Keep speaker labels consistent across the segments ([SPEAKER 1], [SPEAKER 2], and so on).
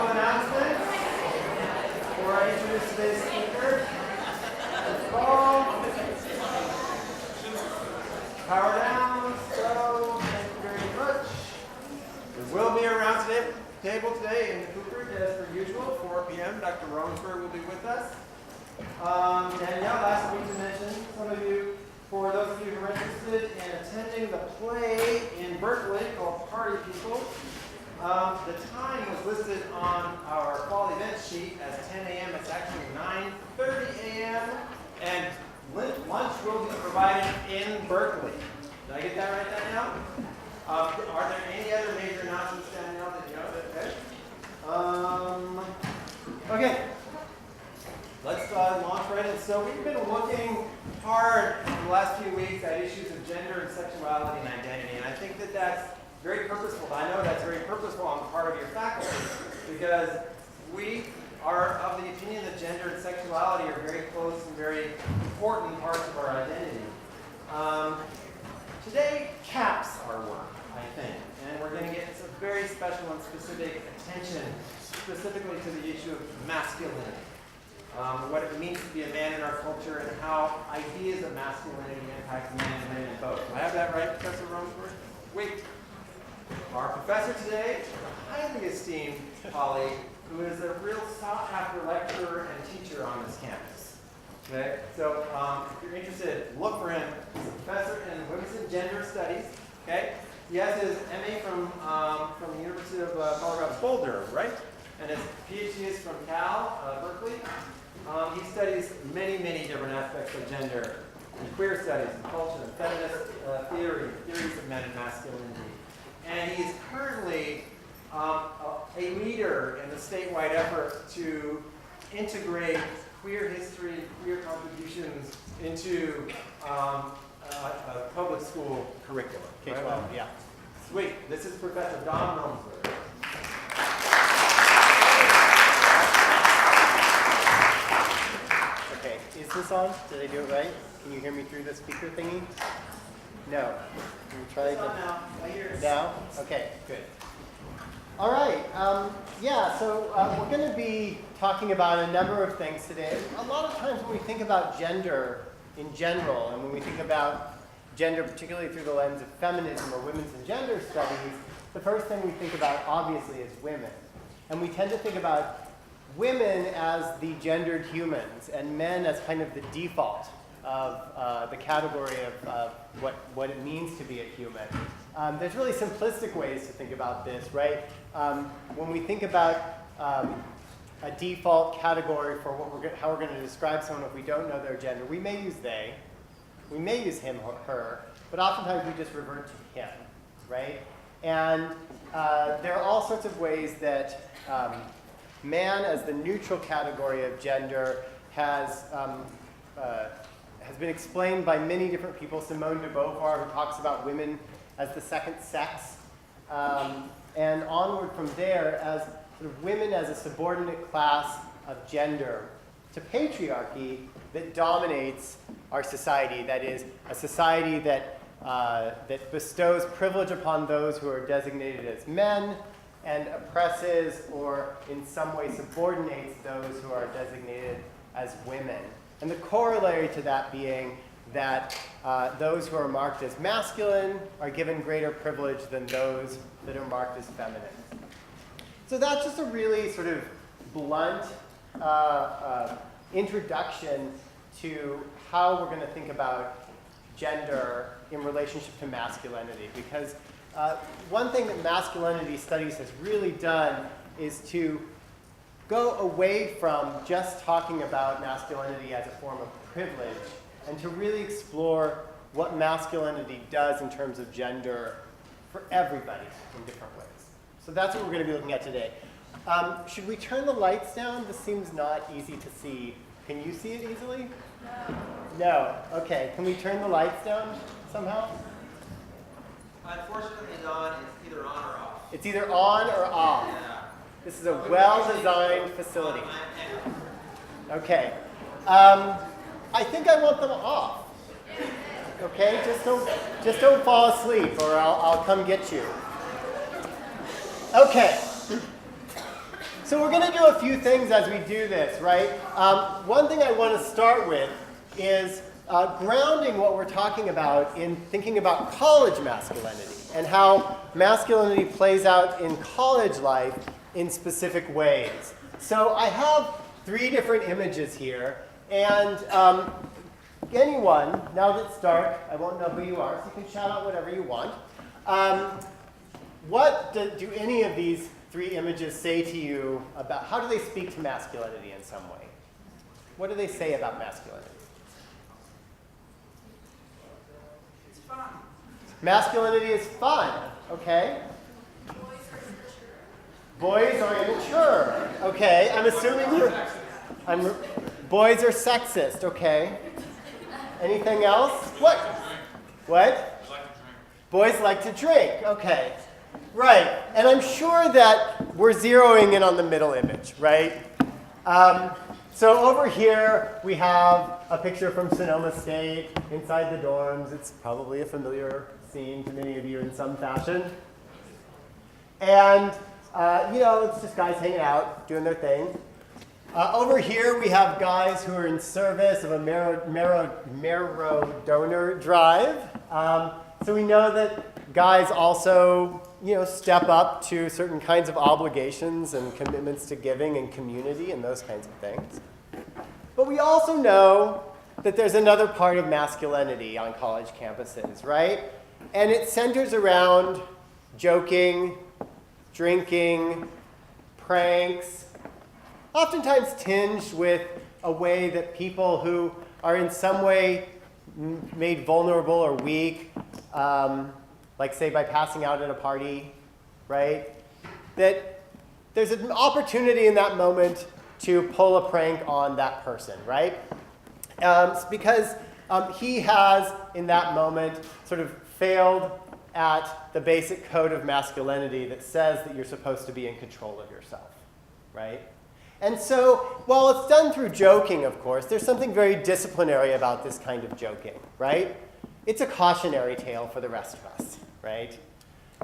[SPEAKER 1] of announcements before I introduce today's speaker. Let's go. Power down. So, thank you very much. There will be a round table today in the cooperage as per usual, 4 p.m. Dr. Romesburg will be with us. Danielle asked me to mention some of you, for those of you who are interested in attending the play in Berkeley called Party People. The time was listed on our fall event sheet as 10 a.m. It's actually 9:30 a.m. And lunch will be provided in Berkeley. Did I get that right, Danielle? Are there any other major announcements, Danielle, that you know? Okay. Let's launch right in. So we've been looking hard in the last few weeks at issues of gender and sexuality and identity. And I think that that's very purposeful. I know that's very purposeful on the part of your faculty because we are of the opinion that gender and sexuality are very close and very important parts of our identity. Today caps our work, I think. And we're going to get some very special and specific attention specifically to the issue of masculinity. What it means to be a man in our culture and how ideas of masculinity impact men and women both. Do I have that right, Professor Romesburg? Wait. Our professor today is a highly esteemed colleague who is a real sought-after lecturer and teacher on this campus. Okay? So if you're interested, look for him. He's a professor in Women's and Gender Studies. Okay? He has his MA from the University of Colorado Boulder, right? And his PhD is from Cal, Berkeley. He studies many, many different aspects of gender, and queer studies, and culture, and feminist theories of men and masculinity. And he's currently a leader in the statewide effort to integrate queer history, queer contributions into public school curriculum.
[SPEAKER 2] K-12,
[SPEAKER 1] right?
[SPEAKER 2] yeah.
[SPEAKER 1] Sweet. This is Professor Don Romesburg.
[SPEAKER 2] Okay, is this on? Did I do it right? Can you hear me through the speaker thingy? No. Can we try
[SPEAKER 1] It's on
[SPEAKER 2] again?
[SPEAKER 1] now. I hear it.
[SPEAKER 2] Now? Okay, good. All right. So we're going to be talking about a number of things today. A lot of times when we think about gender in general, and when we think about gender particularly through the lens of feminism or women's and gender studies, the first thing we think about obviously is women. And we tend to think about women as the gendered humans and men as kind of the default of the category of what it means to be a human. There's really simplistic ways to think about this, right? When we think about a default category for how we're going to describe someone if we don't know their gender, we may use they, we may use him or her, but oftentimes we just revert to him, right? And there are all sorts of ways that man as the neutral category of gender has been explained by many different people. Simone de Beauvoir, who talks about women as the second sex, and onward from there as sort of women as a subordinate class of gender to patriarchy that dominates our society. That is, a society that bestows privilege upon those who are designated as men and oppresses or in some way subordinates those who are designated as women. And the corollary to that being that those who are marked as masculine are given greater privilege than those that are marked as feminine. So that's just a really sort of blunt introduction to how we're going to think about gender in relationship to masculinity. Because one thing that masculinity studies has really done is to go away from just talking about masculinity as a form of privilege and to really explore what masculinity does in terms of gender for everybody in different ways. So that's what we're going to be looking at today. Should we turn the lights down? This seems not easy to see. Can you see it easily? No. Okay. Can we turn the lights down somehow?
[SPEAKER 1] Unfortunately, Don, it's either on or off.
[SPEAKER 2] It's either on or off.
[SPEAKER 1] Yeah.
[SPEAKER 2] This is a well-designed facility. Okay. I think I want them off. Okay? Just don't fall asleep, or I'll come get you. Okay. So we're going to do a few things as we do this, right? One thing I want to start with is grounding what we're talking about in thinking about college masculinity and how masculinity plays out in college life in specific ways. So I have 3 different images here, and anyone, now that it's dark, I won't know who you are, so you can shout out whatever you want. What do any of these 3 images say to you about, how do they speak to masculinity in some way? What do they say about masculinity?
[SPEAKER 3] It's fun.
[SPEAKER 2] Masculinity is fun, okay? Boys are immature, okay? I'm assuming boys are sexist, okay? Anything else? What? What? Boys like to drink, okay. Right, and I'm sure that we're zeroing in on the middle image, right? So over here, we have a picture from Sonoma State inside the dorms. It's probably a familiar scene to many of you in some fashion. And, it's just guys hanging out, doing their thing. Over here, we have guys who are in service of a marrow donor drive. So we know that guys also, step up to certain kinds of obligations and commitments to giving and community and those kinds of things. But we also know that there's another part of masculinity on college campuses, right? And it centers around joking, drinking, pranks, oftentimes tinged with a way that people who are in some way made vulnerable or weak, like say by passing out at a party, right? That there's an opportunity in that moment to pull a prank on that person, right? Because he has, in that moment, sort of failed at the basic code of masculinity that says that you're supposed to be in control of yourself, right? And so, while it's done through joking, of course, there's something very disciplinary about this kind of joking, right? It's a cautionary tale for the rest of us, right?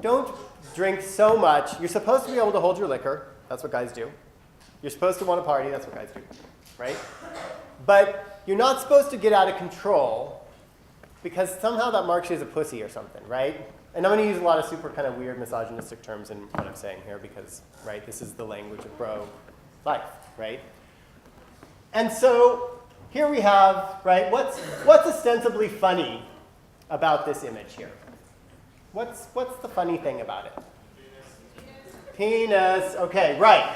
[SPEAKER 2] Don't drink so much. You're supposed to be able to hold your liquor. That's what guys do. You're supposed to want to party. That's what guys do, right? But you're not supposed to get out of control because somehow that marks you as a pussy or something, right? And I'm going to use a lot of super kind of weird misogynistic terms in what I'm saying here because, right, this is the language of bro life, right? And so here we have, right, what's ostensibly funny about this image here? What's the funny thing about it? Penis, okay, right.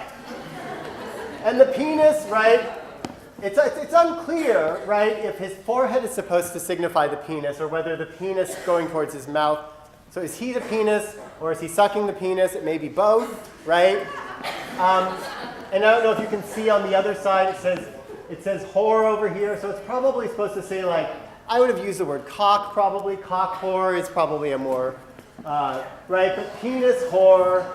[SPEAKER 2] And the penis, right, it's unclear, right, if his forehead is supposed to signify the penis or whether the penis going towards his mouth. So is he the penis or is he sucking the penis? It may be both, right? And I don't know if you can see on the other side, it says whore over here. So it's probably supposed to say like, I would have used the word cock probably. Cock whore is probably a more, right? But penis whore,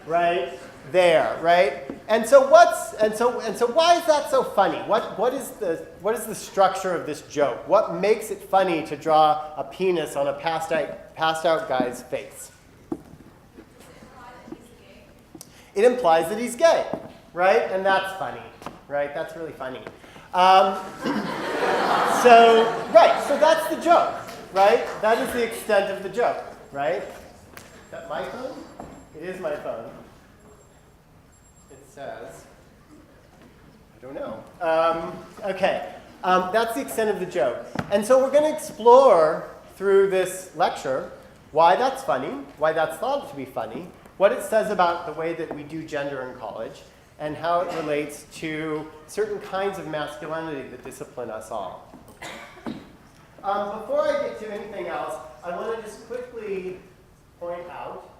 [SPEAKER 2] right? There, right? And so why is that so funny? What is the structure of this joke? What makes it funny to draw a penis on a passed out guy's face? It implies that he's gay, right? And that's funny, right? That's really funny. So that's the joke, right? That is the extent of the joke, right? Is that my phone? It is my phone. It says, I don't know. Okay, that's the extent of the joke. And so we're going to explore through this lecture why that's funny, why that's thought to be funny, what it says about the way that we do gender in college, and how it relates to certain kinds of masculinity that discipline us all. Before I get to anything else, I want to just quickly point out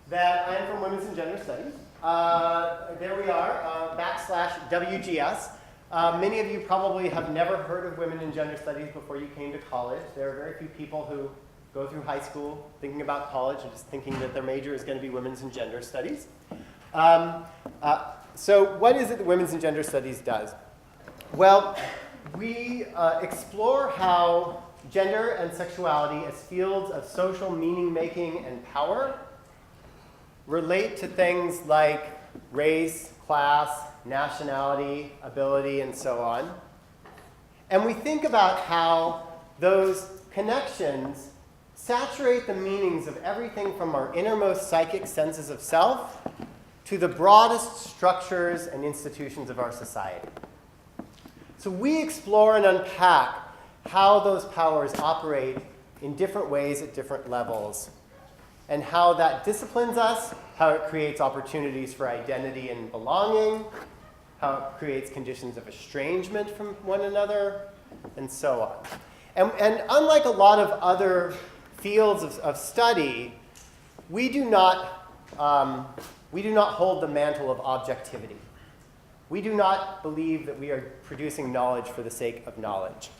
[SPEAKER 2] that I am from Women's and Gender Studies. There we are, /WGS. Many of you probably have never heard of Women and Gender Studies before you came to college. There are very few people who go through high school thinking about college and just thinking that their major is going to be Women's and Gender Studies. So what is it that Women's and Gender Studies does? Well, we explore how gender and sexuality as fields of social meaning-making and power relate to things like race, class, nationality, ability, and so on. And we think about how those connections saturate the meanings of everything from our innermost psychic senses of self to the broadest structures and institutions of our society. So we explore and unpack how those powers operate in different ways at different levels, and how that disciplines us, how it creates opportunities for identity and belonging, how it creates conditions of estrangement from one another, and so on. And unlike a lot of other fields of study, we do not hold the mantle of objectivity. We do not believe that we are producing knowledge for the sake of knowledge.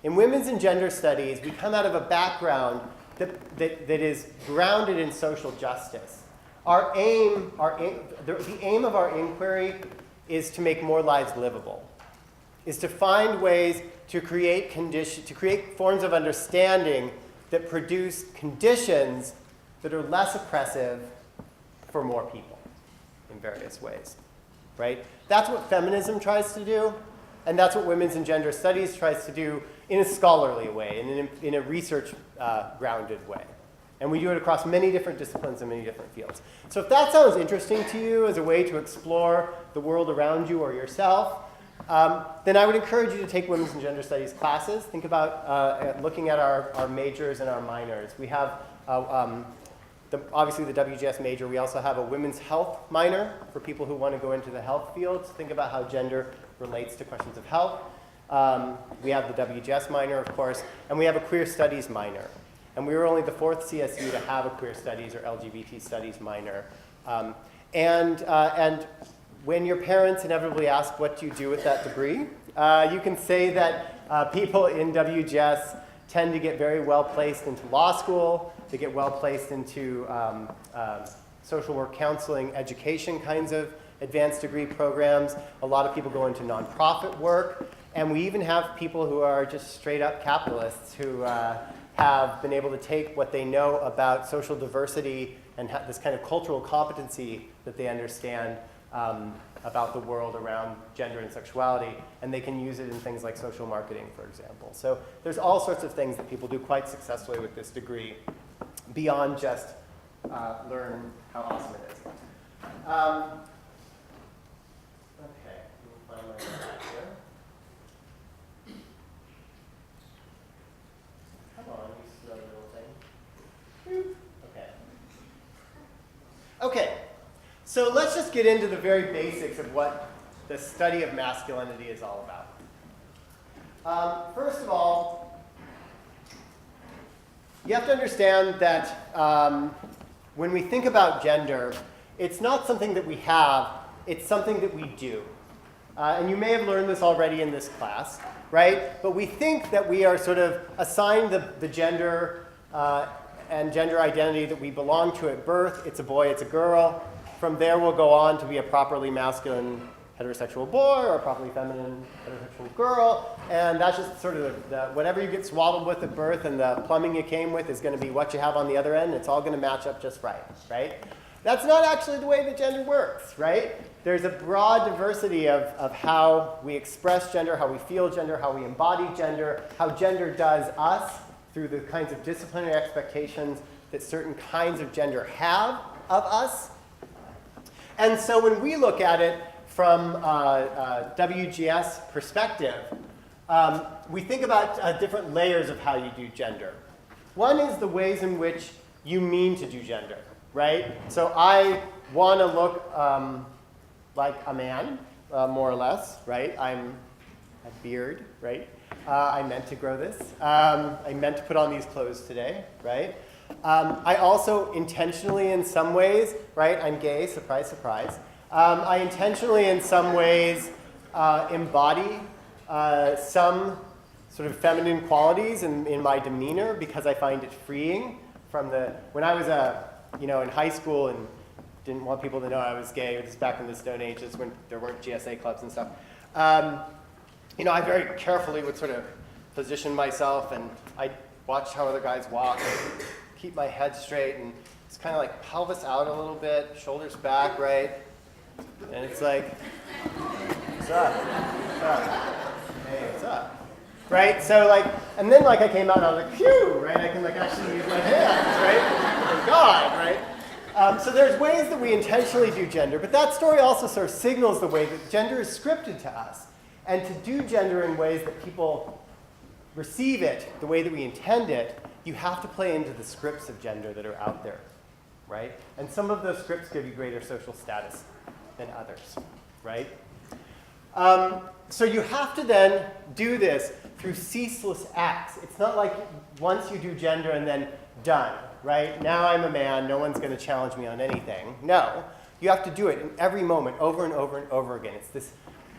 [SPEAKER 2] In women's and gender studies, we come out of a background that is grounded in social justice. The aim of our inquiry is to make more lives livable, is to find ways to create forms of understanding that produce conditions that are less oppressive for more people in various ways, right? That's what feminism tries to do, and that's what women's and gender studies tries to do in a scholarly way, in a research-grounded way. And we do it across many different disciplines and many different fields. So if that sounds interesting to you as a way to explore the world around you or yourself, then I would encourage you to take women's and gender studies classes. Think about looking at our majors and our minors. We have, obviously, the WGS major. We also have a women's health minor for people who want to go into the health field. So think about how gender relates to questions of health. We have the WGS minor, of course, and we have a queer studies minor. And we were only the 4th CSU to have a queer studies or LGBT studies minor. And when your parents inevitably ask, what do you do with that degree? You can say that people in WGS tend to get very well placed into law school. They get well placed into social work, counseling, education kinds of advanced degree programs. A lot of people go into nonprofit work. And we even have people who are just straight up capitalists who have been able to take what they know about social diversity and this kind of cultural competency that they understand about the world around gender and sexuality, and they can use it in things like social marketing, for example. So there's all sorts of things that people do quite successfully with this degree beyond just learn how awesome it is. Okay, let me find my slide here. Come on, you slow little thing. Okay. Okay, so let's just get into the very basics of what the study of masculinity is all about. First of all, you have to understand that when we think about gender, it's not something that we have, it's something that we do. And you may have learned this already in this class, right? But we think that we are sort of assigned the gender and gender identity that we belong to at birth. It's a boy, it's a girl. From there, we'll go on to be a properly masculine heterosexual boy or a properly feminine heterosexual girl. And that's just sort of whatever you get swaddled with at birth and the plumbing you came with is going to be what you have on the other end. It's all going to match up just right, right? That's not actually the way that gender works, right? There's a broad diversity of how we express gender, how we feel gender, how we embody gender, how gender does us through the kinds of disciplinary expectations that certain kinds of gender have of us. And so when we look at it from WGS perspective, we think about different layers of how you do gender. One is the ways in which you mean to do gender, right? So I want to look like a man, more or less, right? I'm a beard, right? I meant to grow this. I meant to put on these clothes today, right? I also intentionally, in some ways, right? I'm gay, surprise, surprise. I intentionally, in some ways, embody some sort of feminine qualities in my demeanor because I find it freeing from when I was in high school and didn't want people to know I was gay. It was back in the Stone Ages when there weren't GSA clubs and stuff. I very carefully would sort of position myself, and I'd watch how other guys walk, and keep my head straight, and It's kind of like pelvis out a little bit, shoulders back, right? And it's like, what's up? What's up? Hey, what's up? Right? So like, and then like I came out and I was like, phew, right? I can like actually use my hands, right? Thank God, right? So there's ways that we intentionally do gender, but that story also sort of signals the way that gender is scripted to us. And to do gender in ways that people receive it the way that we intend it, you have to play into the scripts of gender that are out there, right? And some of those scripts give you greater social status than others, right? So you have to then do this through ceaseless acts. It's not like once you do gender and then done, right? Now I'm a man, no one's going to challenge me on anything. No, you have to do it in every moment, over and over and over again. It's this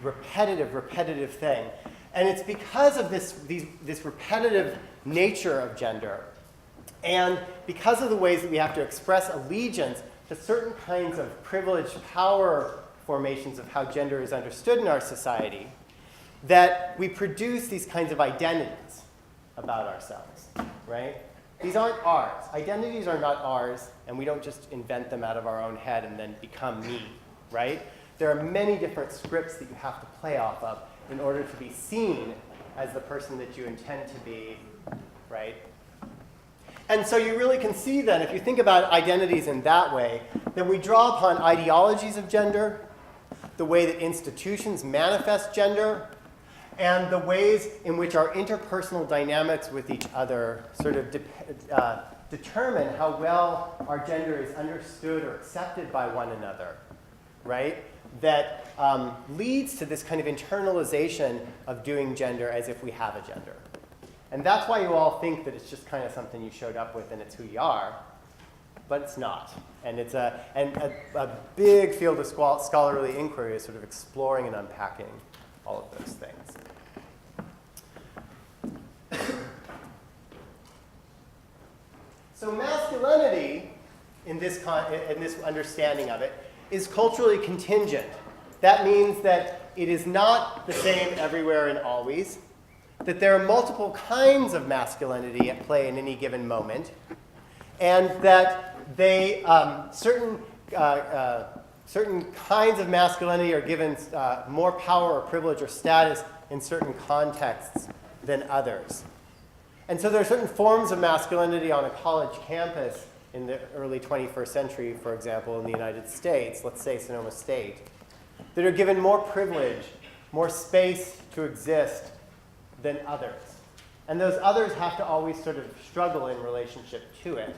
[SPEAKER 2] repetitive thing. And it's because of this repetitive nature of gender, and because of the ways that we have to express allegiance to certain kinds of privileged power formations of how gender is understood in our society, that we produce these kinds of identities about ourselves, right? These aren't ours. Identities are not ours, and we don't just invent them out of our own head and then become me, right? There are many different scripts that you have to play off of in order to be seen as the person that you intend to be, right? And so you really can see then, if you think about identities in that way, then we draw upon ideologies of gender, the way that institutions manifest gender, and the ways in which our interpersonal dynamics with each other sort of determine how well our gender is understood or accepted by one another, right? That leads to this kind of internalization of doing gender as if we have a gender. And that's why you all think that it's just kind of something you showed up with and it's who you are, but it's not. And it's a big field of scholarly inquiry is sort of exploring and unpacking all of those things. So masculinity, in this understanding of it, is culturally contingent. That means that it is not the same everywhere and always, that there are multiple kinds of masculinity at play in any given moment, and that they certain kinds of masculinity are given more power or privilege or status in certain contexts than others. And so there are certain forms of masculinity on a college campus in the early 21st century, for example, in the United States, let's say Sonoma State, that are given more privilege, more space to exist than others. And those others have to always sort of struggle in relationship to it,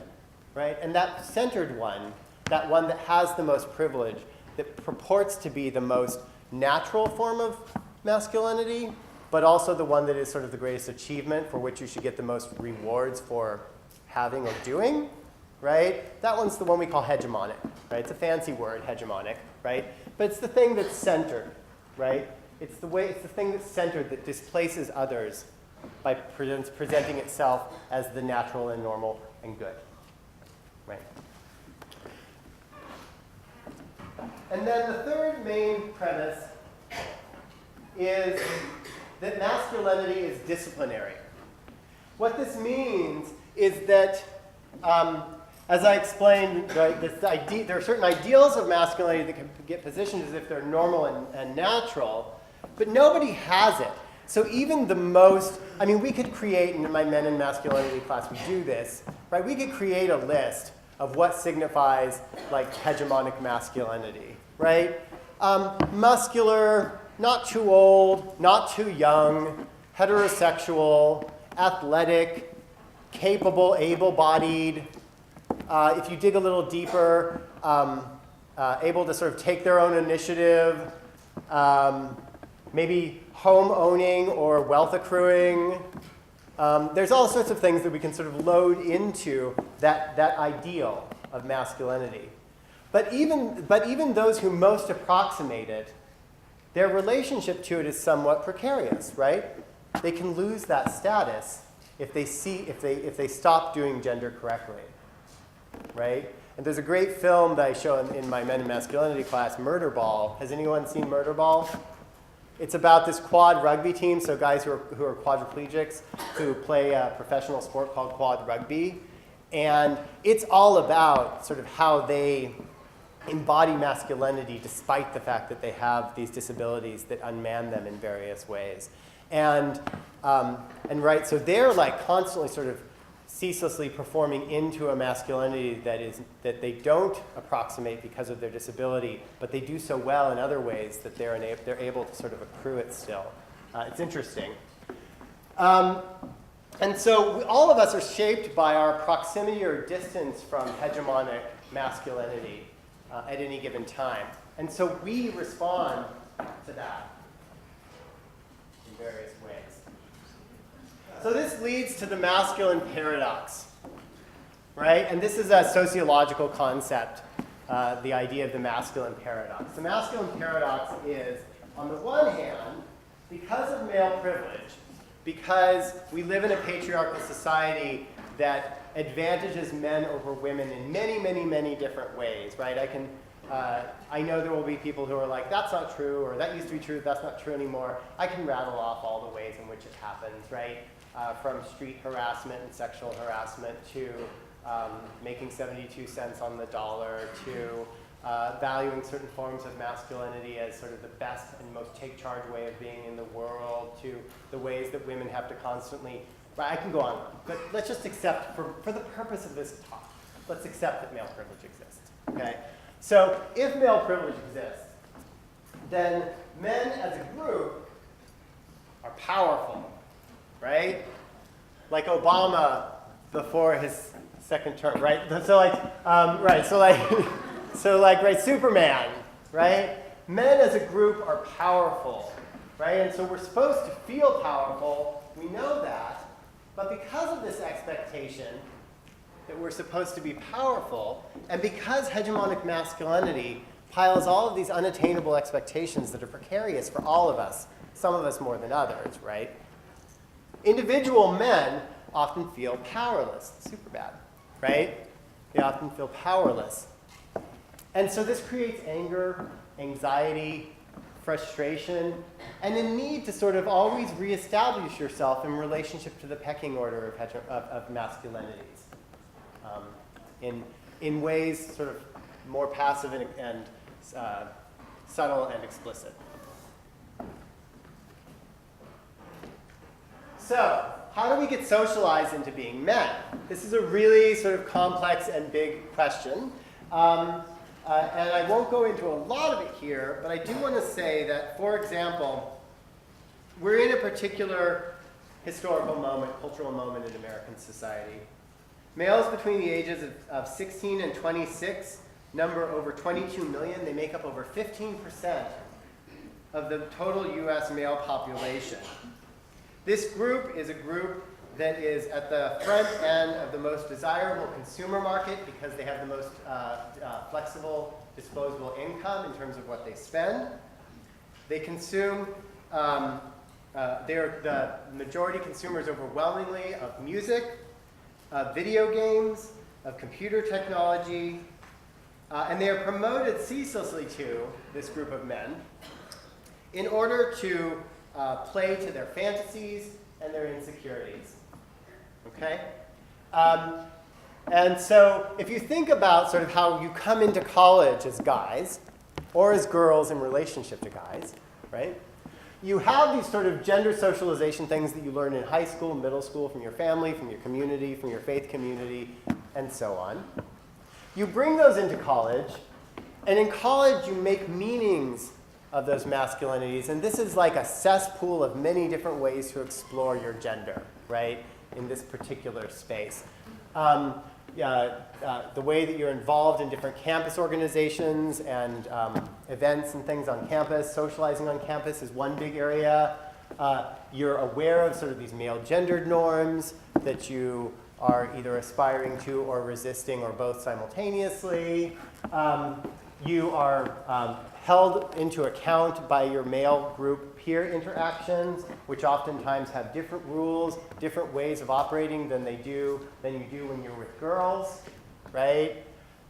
[SPEAKER 2] right? And that centered one, that one that has the most privilege, that purports to be the most natural form of masculinity, but also the one that is sort of the greatest achievement for which you should get the most rewards for having or doing, right? That one's the one we call hegemonic, right? It's a fancy word, hegemonic, right? But it's the thing that's centered, right? It's the thing that's centered that displaces others by presenting itself as the natural and normal and good, right? And then the third main premise is that masculinity is disciplinary. What this means is that, as I explained, right, there are certain ideals of masculinity that can get positioned as if they're normal and natural, but nobody has it. So even the most, I mean, we could create, in my men in masculinity class, we do this, right? We could create a list of what signifies like hegemonic masculinity, right? Muscular, not too old, not too young, heterosexual, athletic, capable, able-bodied. If you dig a little deeper, able to sort of take their own initiative, maybe home owning or wealth accruing. There's all sorts of things that we can sort of load into that ideal of masculinity. But even those who most approximate it, their relationship to it is somewhat precarious, right? They can lose that status if they stop doing gender correctly, right? And there's a great film that I show in my men in masculinity class, Murderball. Has anyone seen Murderball? It's about this quad rugby team, so guys who are quadriplegics who play a professional sport called quad rugby. And it's all about sort of how they embody masculinity despite the fact that they have these disabilities that unman them in various ways. And right, so they're like constantly sort of ceaselessly performing into a masculinity that they don't approximate because of their disability, but they do so well in other ways that they're able to sort of accrue it still. It's interesting. And so all of us are shaped by our proximity or distance from hegemonic masculinity at any given time. And so we respond to that in various ways. So this leads to the masculine paradox, right? And this is a sociological concept, the idea of the masculine paradox. The masculine paradox is, on the one hand, because of male privilege, because we live in a patriarchal society that advantages men over women in many, many, many different ways, right? I know there will be people who are like, that's not true, or that used to be true, that's not true anymore. I can rattle off all the ways in which it happens, right? From street harassment and sexual harassment to making 72 cents on the dollar to valuing certain forms of masculinity as sort of the best and most take-charge way of being in the world, to the ways that women have to constantly, right, I can go on, but let's just accept, for the purpose of this talk, let's accept that male privilege exists, okay? So if male privilege exists, then men as a group are powerful, right? Like Obama before his second term, right? So right, Superman, right? Men as a group are powerful, right? And so we're supposed to feel powerful. We know that. But because of this expectation that we're supposed to be powerful, and because hegemonic masculinity piles all of these unattainable expectations that are precarious for all of us, some of us more than others, right? Individual men often feel powerless. Super bad, right? They often feel powerless. And so this creates anger, anxiety, frustration, and a need to sort of always reestablish yourself in relationship to the pecking order of masculinities in ways sort of more passive and subtle and explicit. So, how do we get socialized into being men? This is a really sort of complex and big question. And I won't go into a lot of it here, but I do want to say that, for example, we're in a particular historical moment, cultural moment in American society. Males between the ages of 16 and 26 number over 22 million. They make up over 15% of the total US male population. This group is a group that is at the front end of the most desirable consumer market because they have the most flexible, disposable income in terms of what they spend. They consume, they're the majority consumers overwhelmingly of music, of video games, of computer technology, and they are promoted ceaselessly to this group of men in order to play to their fantasies and their insecurities. Okay? And so if you think about sort of how you come into college as guys, or as girls in relationship to guys, right? You have these sort of gender socialization things that you learn in high school, middle school, from your family, from your community, from your faith community, and so on. You bring those into college, and in college you make meanings of those masculinities, and this is like a cesspool of many different ways to explore your gender, right, in this particular space. The way that you're involved in different campus organizations and events and things on campus, socializing on campus is one big area. You're aware of sort of these male gendered norms that you are either aspiring to or resisting or both simultaneously. You are held into account by your male group peer interactions, which oftentimes have different rules, different ways of operating than you do when you're with girls, right?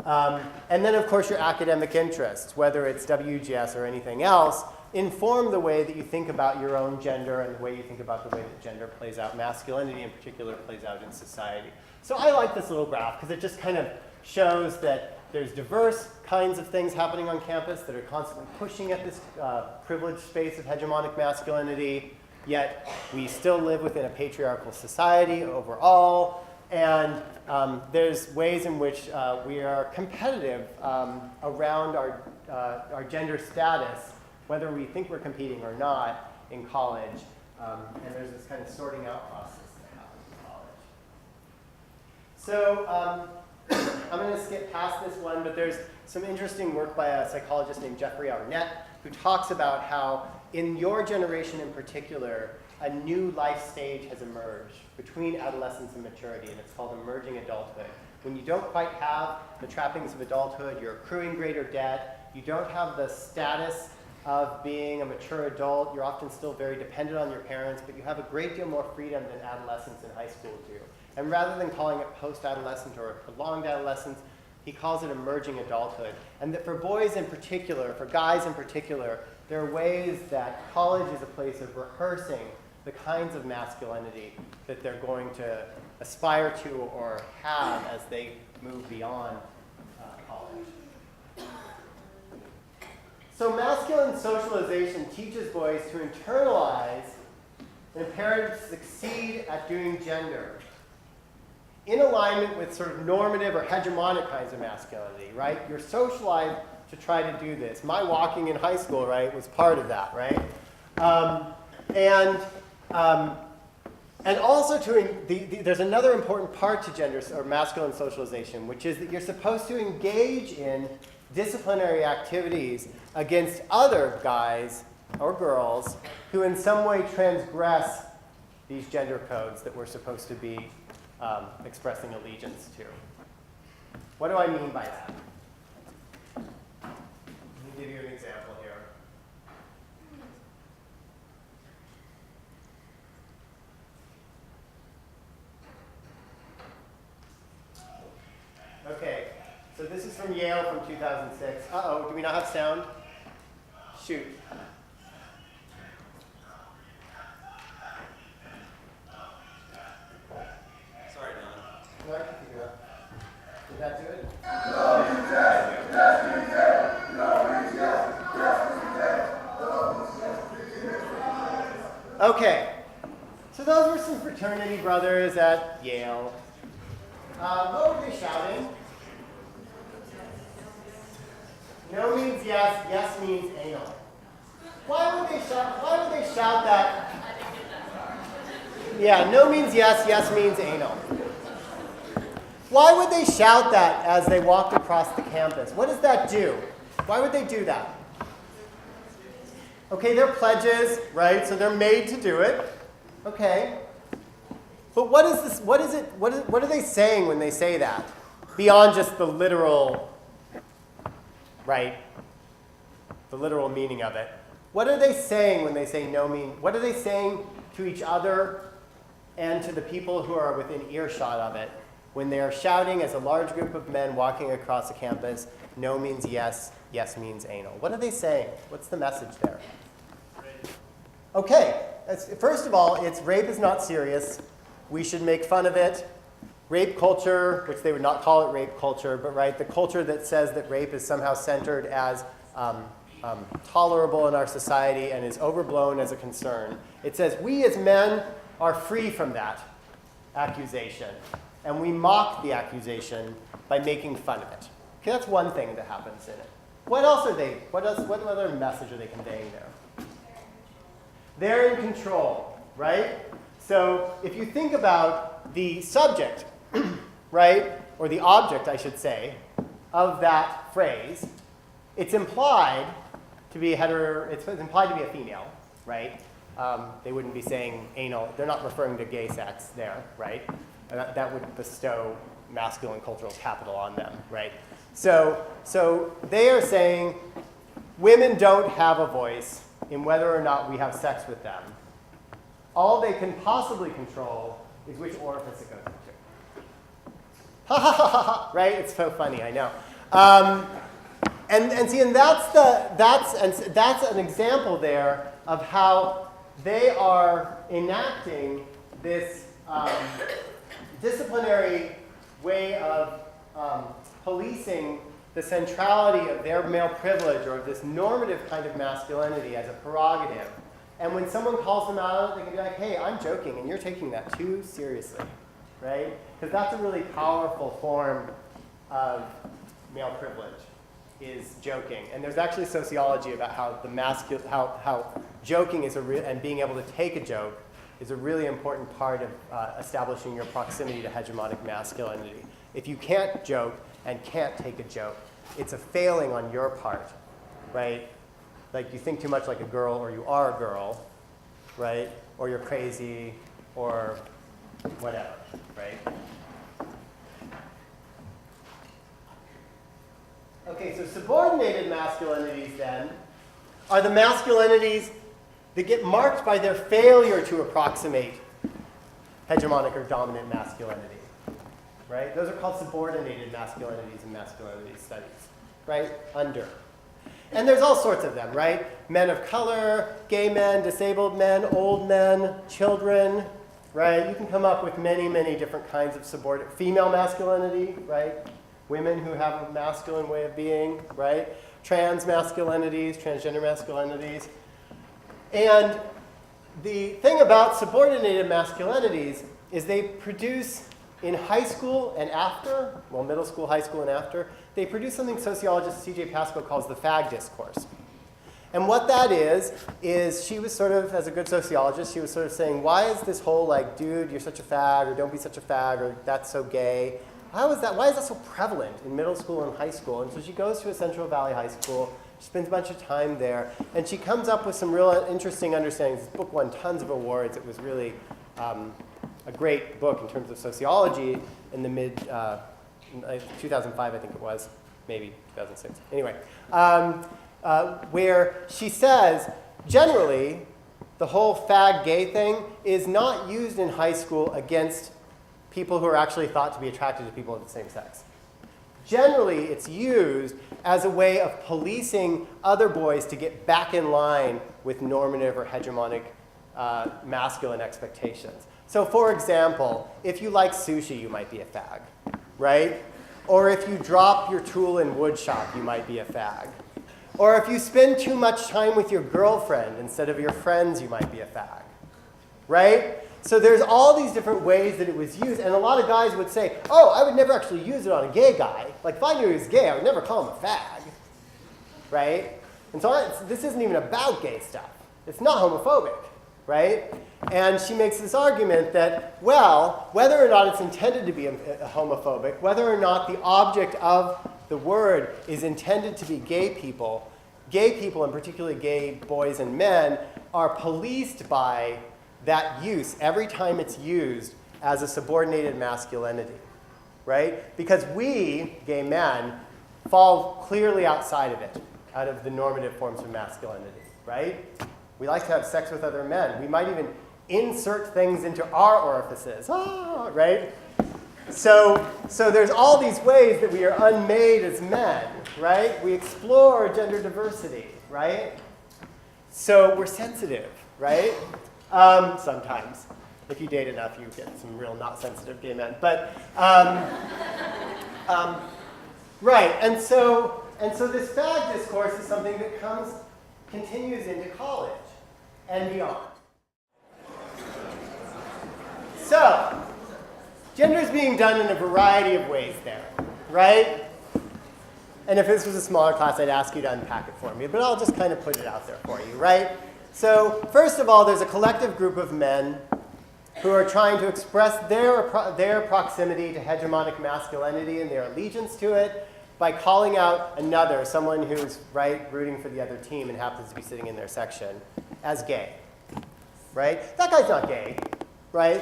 [SPEAKER 2] And then, of course, your academic interests, whether it's WGS or anything else, inform the way that you think about your own gender and the way you think about the way that gender plays out, masculinity in particular plays out in society. So I like this little graph because it just kind of shows that there's diverse kinds of things happening on campus that are constantly pushing at this privileged space of hegemonic masculinity, yet we still live within a patriarchal society overall, and there's ways in which we are competitive around our gender status, whether we think we're competing or not in college, and there's this kind of sorting out process that happens in college. So I'm going to skip past this one, but there's some interesting work by a psychologist named Jeffrey Arnett who talks about how in your generation in particular, a new life stage has emerged between adolescence and maturity, and it's called emerging adulthood. When you don't quite have the trappings of adulthood, you're accruing greater debt, you don't have the status of being a mature adult, you're often still very dependent on your parents, but you have a great deal more freedom than adolescents in high school do. And rather than calling it post-adolescent or prolonged adolescence, he calls it emerging adulthood. And that for boys in particular, for guys in particular, there are ways that college is a place of rehearsing the kinds of masculinity that they're going to aspire to or have as they move beyond college. So masculine socialization teaches boys to internalize an imperative to succeed at doing gender in alignment with sort of normative or hegemonic kinds of masculinity, right? You're socialized to try to do this. My walking in high school, right, was part of that, right? And also there's another important part to gender or masculine socialization, which is that you're supposed to engage in disciplinary activities against other guys or girls who in some way transgress these gender codes that we're supposed to be expressing allegiance to. What do I mean by that? Let me give you an example here. Okay, so this is from Yale from 2006. Uh-oh, do we not have sound? Shoot.
[SPEAKER 1] Sorry, Don.
[SPEAKER 2] No, I can figure it out. Did that do it? Okay, so those were some fraternity brothers at Yale. What were they shouting? No means yes, yes means anal. Why would they shout that? Yeah, no means yes, yes means anal. Why would they shout that as they walked across the campus? What does that do? Why would they do that? Okay, they're pledges, right? So they're made to do it. Okay. But what is this? What are they saying when they say that? Beyond just the literal, right? The literal meaning of it. What are they saying when they say no mean? What are they saying to each other and to the people who are within earshot of it when they are shouting as a large group of men walking across a campus, no means yes, yes means anal? What are they saying? What's the message there? Okay, first of all, it's rape is not serious. We should make fun of it. Rape culture, which they would not call it rape culture, but right, the culture that says that rape is somehow centered as tolerable in our society and is overblown as a concern. It says we as men are free from that accusation, and we mock the accusation by making fun of it. Okay, that's one thing that happens in it. What else are they? What other message are they conveying there? They're in control, right? So if you think about the subject, right, or the object, I should say, of that phrase, it's implied to be it's implied to be a female, right? They wouldn't be saying anal. They're not referring to gay sex there, right? That would bestow masculine cultural capital on them, right? So they are saying women don't have a voice in whether or not we have sex with them. All they can possibly control is which orifice it goes into. Ha ha ha ha ha, right? It's so funny, I know. and that's an example there of how they are enacting this disciplinary way of policing the centrality of their male privilege or of this normative kind of masculinity as a prerogative. And when someone calls them out, they can be like, hey, I'm joking, and you're taking that too seriously, right? Because that's a really powerful form of male privilege, is joking. And there's actually sociology about how how joking is and being able to take a joke is a really important part of establishing your proximity to hegemonic masculinity. If you can't joke and can't take a joke, it's a failing on your part, right? Like you think too much like a girl, or you are a girl, right? Or you're crazy, or whatever, right? Okay, so subordinated masculinities then are the masculinities that get marked by their failure to approximate hegemonic or dominant masculinity, right? Those are called subordinated masculinities in masculinity studies, right? Under. And there's all sorts of them, right? Men of color, gay men, disabled men, old men, children, right? You can come up with many, many different kinds of subordinate. Female masculinity, right? Women who have a masculine way of being, right? Trans masculinities, transgender masculinities. And the thing about subordinated masculinities is they produce in high school and after, well, middle school, high school, and after, they produce something sociologist C.J. Pascoe calls the fag discourse. And what that is she was sort of, as a good sociologist, she was sort of saying, why is this whole like, dude, you're such a fag, or don't be such a fag, or that's so gay? Why is that so prevalent in middle school and high school? And so she goes to a Central Valley high school, she spends a bunch of time there, and she comes up with some real interesting understandings. This book won tons of awards. It was really a great book in terms of sociology in the mid 2005, I think it was, maybe 2006. Anyway, where she says, generally, the whole fag gay thing is not used in high school against people who are actually thought to be attracted to people of the same sex. Generally, it's used as a way of policing other boys to get back in line with normative or hegemonic masculine expectations. So for example, if you like sushi, you might be a fag, right? Or if you drop your tool in wood shop, you might be a fag. Or if you spend too much time with your girlfriend instead of your friends, you might be a fag, right? So there's all these different ways that it was used, and a lot of guys would say, oh, I would never actually use it on a gay guy. Like if I knew he was gay, I would never call him a fag, right? And so this isn't even about gay stuff. It's not homophobic, right? And she makes this argument that, well, whether or not it's intended to be homophobic, whether or not the object of the word is intended to be gay people, and particularly gay boys and men, are policed by that use every time it's used as a subordinated masculinity, right? Because we, gay men, fall clearly outside of it, out of the normative forms of masculinity, right? We like to have sex with other men. We might even insert things into our orifices, right? So there's all these ways that we are unmade as men, right? We explore gender diversity, right? So we're sensitive, right? Sometimes. If you date enough, you get some real not sensitive gay men. But, right, and so this fag discourse is something that continues into college and beyond. So, gender is being done in a variety of ways there, right? And if this was a smaller class, I'd ask you to unpack it for me, but I'll just kind of put it out there for you, right? So, first of all, there's a collective group of men who are trying to express their proximity to hegemonic masculinity and their allegiance to it by calling out another, someone who's, right, rooting for the other team and happens to be sitting in their section, as gay, right? That guy's not gay, right?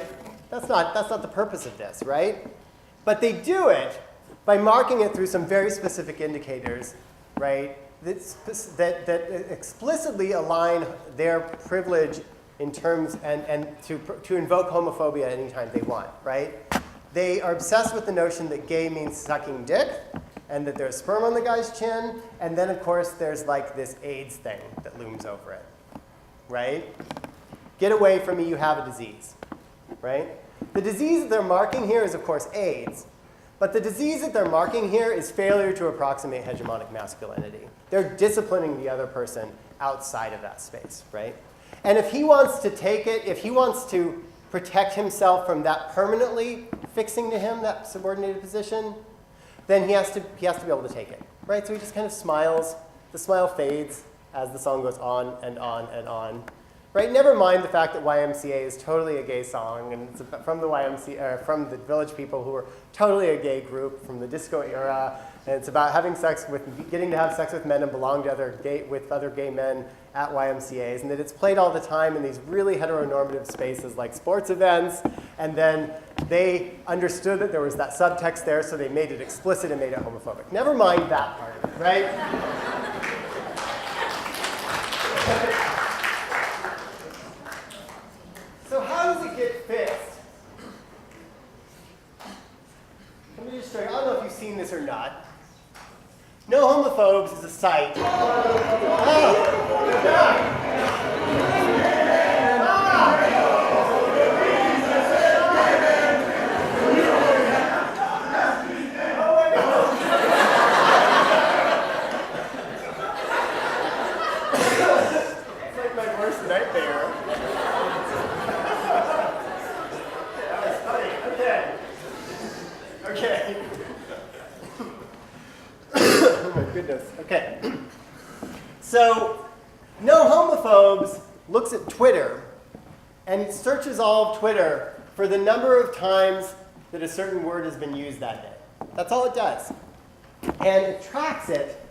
[SPEAKER 2] That's not the purpose of this, right? But they do it by marking it through some very specific indicators, right, that explicitly align their privilege in terms and to invoke homophobia anytime they want, right? They are obsessed with the notion that gay means sucking dick, and that there's sperm on the guy's chin, and then of course there's like this AIDS thing that looms over it, right? Get away from me, you have a disease, right? The disease that they're marking here is of course AIDS, but the disease that they're marking here is failure to approximate hegemonic masculinity. They're disciplining the other person outside of that space, right? And if he wants to take it, if he wants to protect himself from that permanently fixing to him, that subordinated position, then he has to be able to take it, right? So he just kind of smiles. The smile fades as the song goes on and on and on, right? Never mind the fact that YMCA is totally a gay song, and it's from the YMCA, from the Village People, who were totally a gay group from the disco era, and it's about having sex with, getting to have sex with men and belong to other gay men at YMCAs, and that it's played all the time in these really heteronormative spaces like sports events, and then they understood that there was that subtext there, so they made it explicit and made it homophobic. Never mind that part of it, right? So how does it get fixed? Let me just show you. I don't know if you've seen this or not. No Homophobes is a site. It's like my worst nightmare. That was funny. Okay. Oh my goodness. Okay. So, No Homophobes looks at Twitter and searches all of Twitter for the number of times that a certain word has been used that day. That's all it does. And it tracks it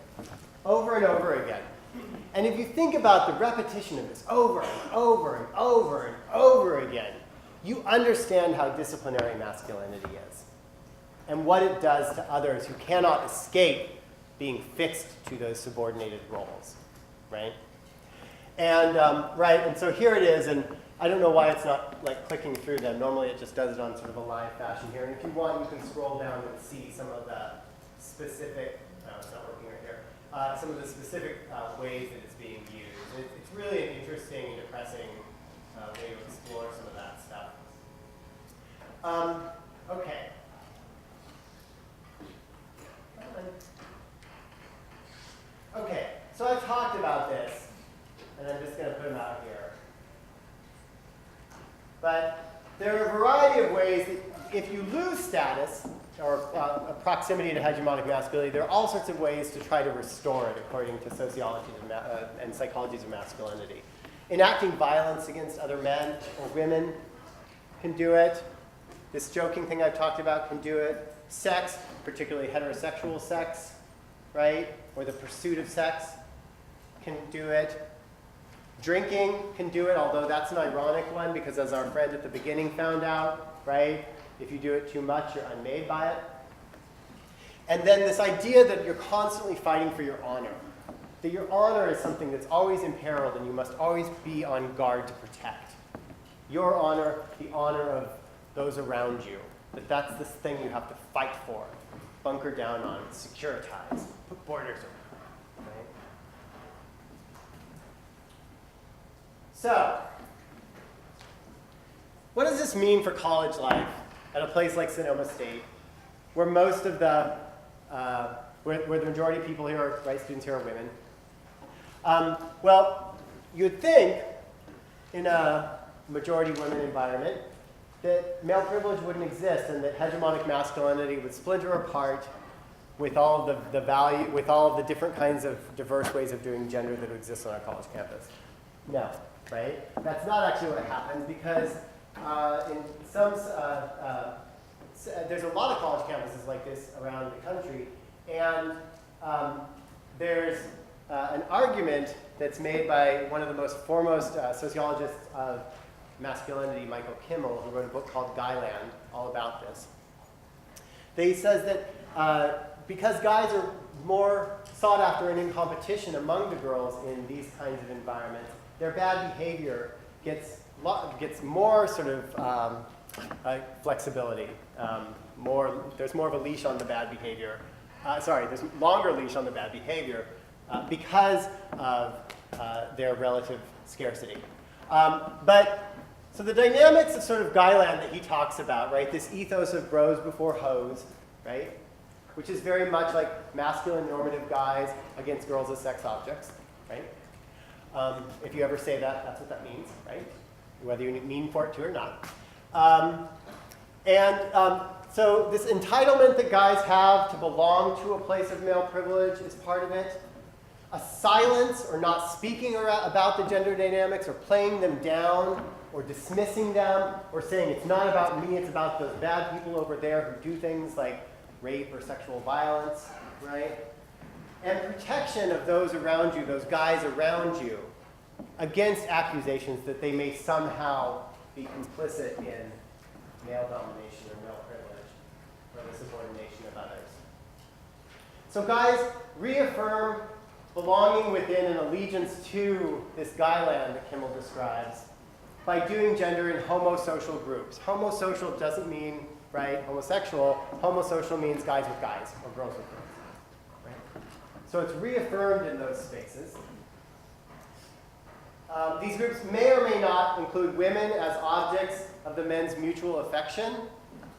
[SPEAKER 2] over and over again. And if you think about the repetition of this over and over and over and over again, you understand how disciplinary masculinity is and what it does to others who cannot escape being fixed to those subordinated roles, right? And and so here it is, and I don't know why it's not like clicking through them. Normally it just does it on sort of a live fashion here. And if you want, you can scroll down and see some of the specific, it's not working right here, some of the specific ways that it's being used. It's really an interesting and depressing way to explore some of that stuff. Okay. Okay, so I've talked about this, and I'm just going to put them out here. But there are a variety of ways that if you lose status or proximity to hegemonic masculinity, there are all sorts of ways to try to restore it according to sociology and psychologies of masculinity. Enacting violence against other men or women can do it. This joking thing I've talked about can do it. Sex, particularly heterosexual sex, right? Or the pursuit of sex can do it. Drinking can do it, although that's an ironic one because as our friend at the beginning found out, right? If you do it too much, you're unmade by it. And then this idea that you're constantly fighting for your honor. That your honor is something that's always imperiled and you must always be on guard to protect. Your honor, the honor of those around you. That's this thing you have to fight for, bunker down on, securitize, put borders around, right? So, what does this mean for college life at a place like Sonoma State, where most of the, where the majority of people here are, right, students here are women? Well, you'd think in a majority women environment that male privilege wouldn't exist and that hegemonic masculinity would splinter apart with all of the value, with all of the different kinds of diverse ways of doing gender that exist on our college campus. No, right? That's not actually what happens because in some, there's a lot of college campuses like this around the country, and there's an argument that's made by one of the most foremost sociologists of masculinity, Michael Kimmel, who wrote a book called Guyland, all about this. He says that because guys are more sought after and in competition among the girls in these kinds of environments, their bad behavior gets more sort of flexibility. There's more of a leash on the bad behavior there's longer leash on the bad behavior because of their relative scarcity. So the dynamics of sort of Guyland that he talks about, right, this ethos of bros before hoes, right, which is very much like masculine normative guys against girls as sex objects, right? If you ever say that, that's what that means, right? Whether you mean for it to or not. So this entitlement that guys have to belong to a place of male privilege is part of it. A silence or not speaking about the gender dynamics or playing them down or dismissing them or saying it's not about me, it's about those bad people over there who do things like rape or sexual violence, right? And protection of those around you, those guys around you, against accusations that they may somehow be complicit in male domination or male privilege or the subordination of others. So guys reaffirm belonging within an allegiance to this Guyland that Kimmel describes by doing gender in homosocial groups. Homosocial doesn't mean, right, homosexual. Homosocial means guys with guys or girls with girls. Right? So it's reaffirmed in those spaces. These groups may or may not include women as objects of the men's mutual affection,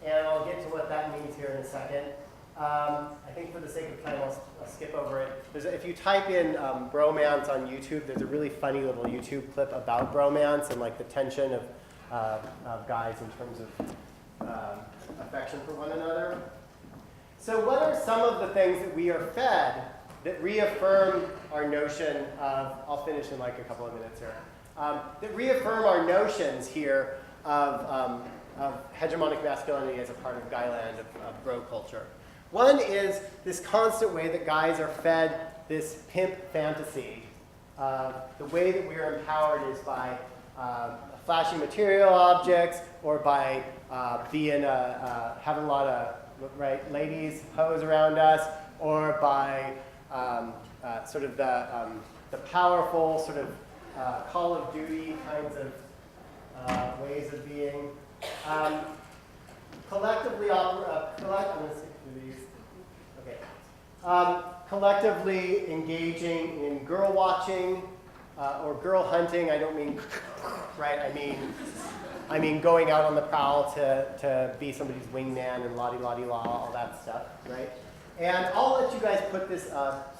[SPEAKER 2] and I'll get to what that means here in a second. I think for the sake of time, I'll skip over it. If you type in bromance on YouTube, there's a really funny little YouTube clip about bromance and like the tension of guys in terms of affection for one another. So what are some of the things that we are fed that reaffirm our notion of, I'll finish in like a couple of minutes here, that reaffirm our notions here of hegemonic masculinity as a part of Guyland, of bro culture? One is this constant way that guys are fed this pimp fantasy. The way that we are empowered is by flashy material objects or by having a lot of ladies, hoes around us, or by sort of the powerful sort of Call of Duty kinds of ways of being. Collectively, I'm going to skip through these. Okay. Collectively engaging in girl watching or girl hunting. I don't mean, right? I mean going out on the prowl to be somebody's wingman and la-di-la-di-la, all that stuff, right? And I'll let you guys put this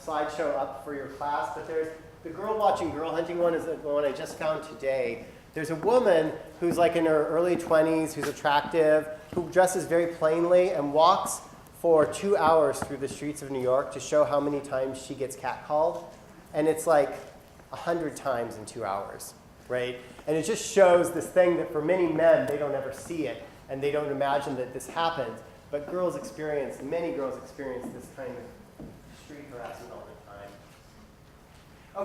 [SPEAKER 2] slideshow up for your class, but there's the girl watching, girl hunting one is the one I just found today. There's a woman who's like in her early 20s, who's attractive, who dresses very plainly and walks for 2 hours through the streets of New York to show how many times she gets catcalled. And it's like 100 times in 2 hours, right? And it just shows this thing that for many men, they don't ever see it, and they don't imagine that this happens. But many girls experience this kind of street harassment all the time.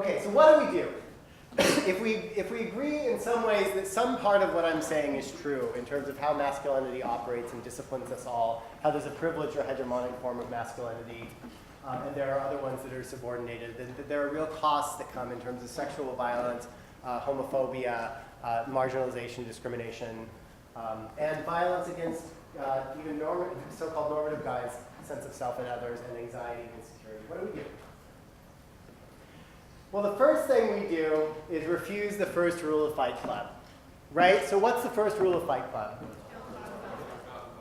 [SPEAKER 2] Okay, so what do? If we agree in some ways that some part of what I'm saying is true in terms of how masculinity operates and disciplines us all, how there's a privileged or hegemonic form of masculinity, and there are other ones that are subordinated, that there are real costs that come in terms of sexual violence, homophobia, marginalization, discrimination, and violence against even so-called normative guys' sense of self and others, and anxiety and insecurity. What do? Well, the first thing we do is refuse the first rule of Fight Club, right? So what's the first rule of Fight Club?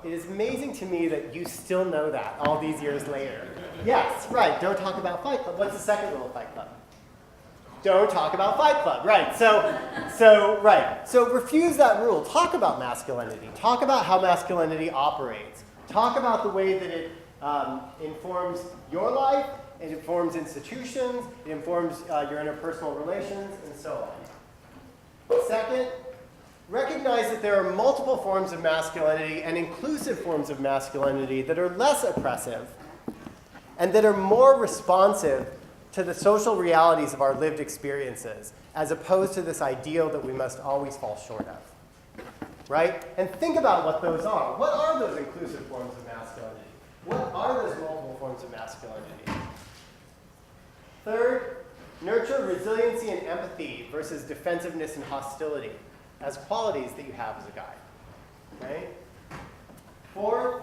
[SPEAKER 2] It is amazing to me that you still know that all these years later. Yes, right, don't talk about Fight Club. What's the second rule of Fight Club? Don't talk about Fight Club, right. So refuse that rule. Talk about masculinity. Talk about how masculinity operates. Talk about the way that it informs your life. It informs institutions, it informs your interpersonal relations, and so on. Second, recognize that there are multiple forms of masculinity and inclusive forms of masculinity that are less oppressive and that are more responsive to the social realities of our lived experiences, as opposed to this ideal that we must always fall short of. Right? And think about what those are. What are those inclusive forms of masculinity? What are those multiple forms of masculinity? Third, nurture resiliency and empathy versus defensiveness and hostility as qualities that you have as a guy. Right? Fourth,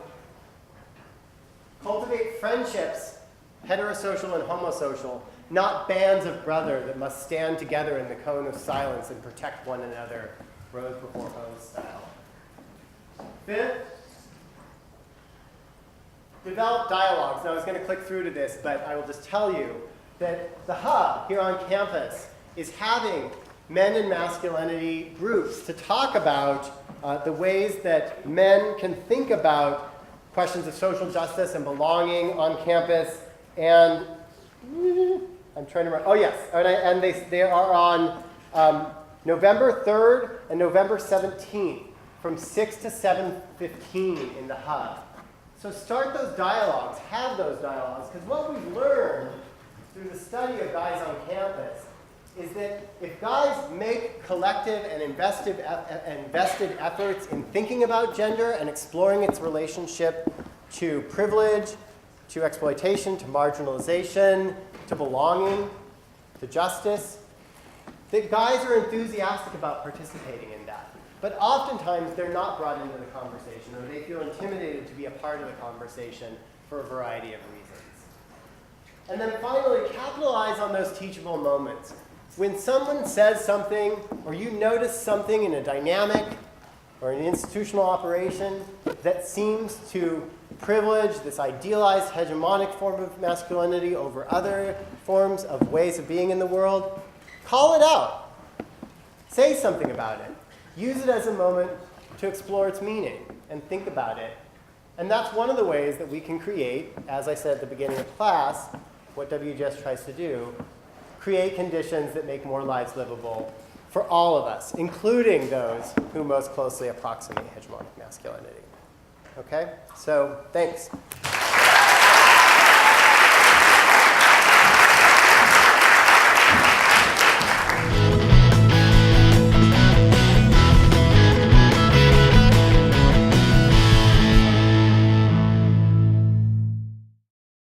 [SPEAKER 2] Cultivate friendships, heterosocial and homosocial, not bands of brother that must stand together in the cone of silence and protect one another, rose before hose style. Fifth, develop dialogues. Now I was going to click through to this, but I will just tell you that the hub here on campus is having men and masculinity groups to talk about the ways that men can think about questions of social justice and belonging on campus. And I'm trying to remember. Oh, yes. And they are on November 3rd and November 17th from 6 to 7:15 in the hub. So start those dialogues, have those dialogues, because what we've learned through the study of guys on campus is that if guys make collective and invested efforts in thinking about gender and exploring its relationship to privilege, to exploitation, to marginalization, to belonging, to justice, that guys are enthusiastic about participating in that. But oftentimes they're not brought into the conversation, or they feel intimidated to be a part of the conversation for a variety of reasons. And then finally, capitalize on those teachable moments. When someone says something, or you notice something in a dynamic or an institutional operation that seems to privilege this idealized hegemonic form of masculinity over other forms of ways of being in the world, call it out. Say something about it. Use it as a moment to explore its meaning and think about it. And that's one of the ways that we can create, as I said at the beginning of class, what WGS tries to do, create conditions that make more lives livable for all of us, including those who most closely approximate hegemonic masculinity. Okay? So, thanks.